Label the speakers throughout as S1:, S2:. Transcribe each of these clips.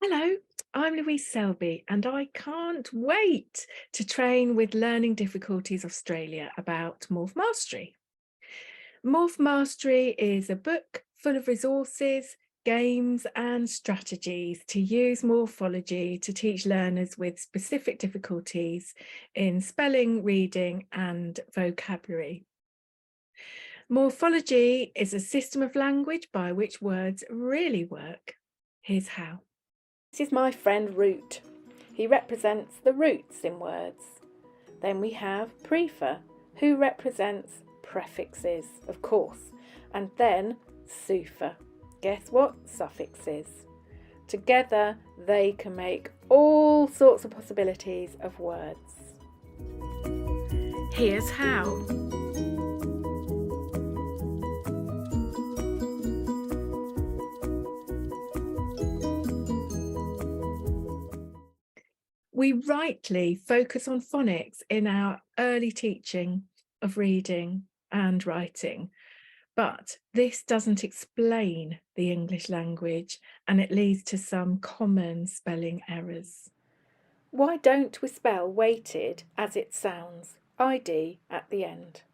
S1: Hello, I'm Louise Selby, and I can't wait to train with Learning Difficulties Australia about Morph Mastery. Morph Mastery is a book full of resources, games, and strategies to use morphology to teach learners with specific difficulties in spelling, reading, and vocabulary. Morphology is a system of language by which words really work. Here's how.
S2: This is my friend Root. He represents the roots in words. Then we have Prefer, who represents prefixes, of course. And then Sufer. Guess what? Suffixes. Together they can make all sorts of possibilities of words.
S1: Here's how. We rightly focus on phonics in our early teaching of reading and writing, but this doesn't explain the English language and it leads to some common spelling errors.
S2: Why don't we spell weighted as it sounds, ID at the end?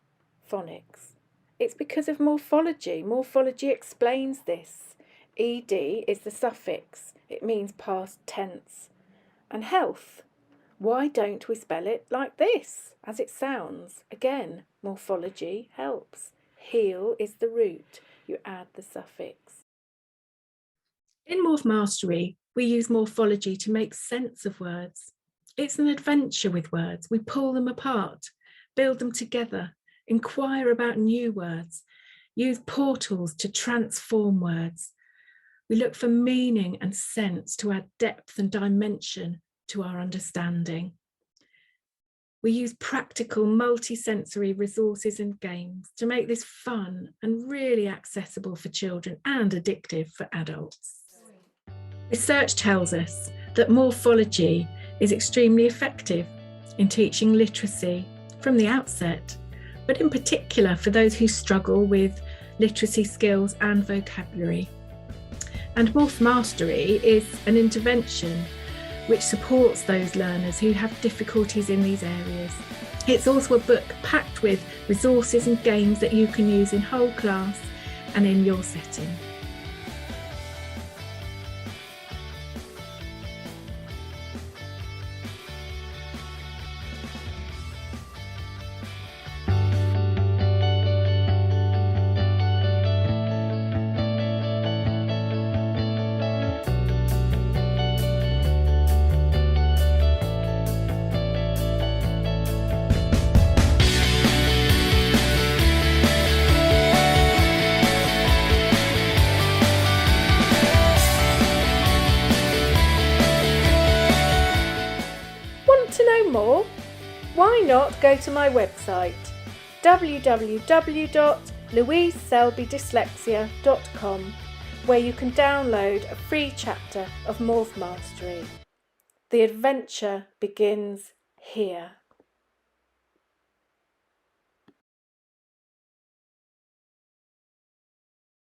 S2: Phonics. It's because of morphology. Morphology explains this. ED is the suffix. It means past tense. And health. Why don't we spell it like this, as it sounds? Again, morphology helps. Heal is the root. You add the suffix.
S1: In Morph Mastery, we use morphology to make sense of words. It's an adventure with words. We pull them apart, build them together, inquire about new words, use portals to transform words. We look for meaning and sense to add depth and dimension to our understanding. We use practical multi-sensory resources and games to make this fun and really accessible for children and addictive for adults. Research tells us that morphology is extremely effective in teaching literacy from the outset, but in particular for those who struggle with literacy skills and vocabulary. And Morph Mastery is an intervention which supports those learners who have difficulties in these areas. It's also a book packed with resources and games that you can use in whole class and in your setting.
S2: To know more? Why not go to my website www.louiseselbydyslexia.com, where you can download a free chapter of Morph Mastery. The adventure begins here.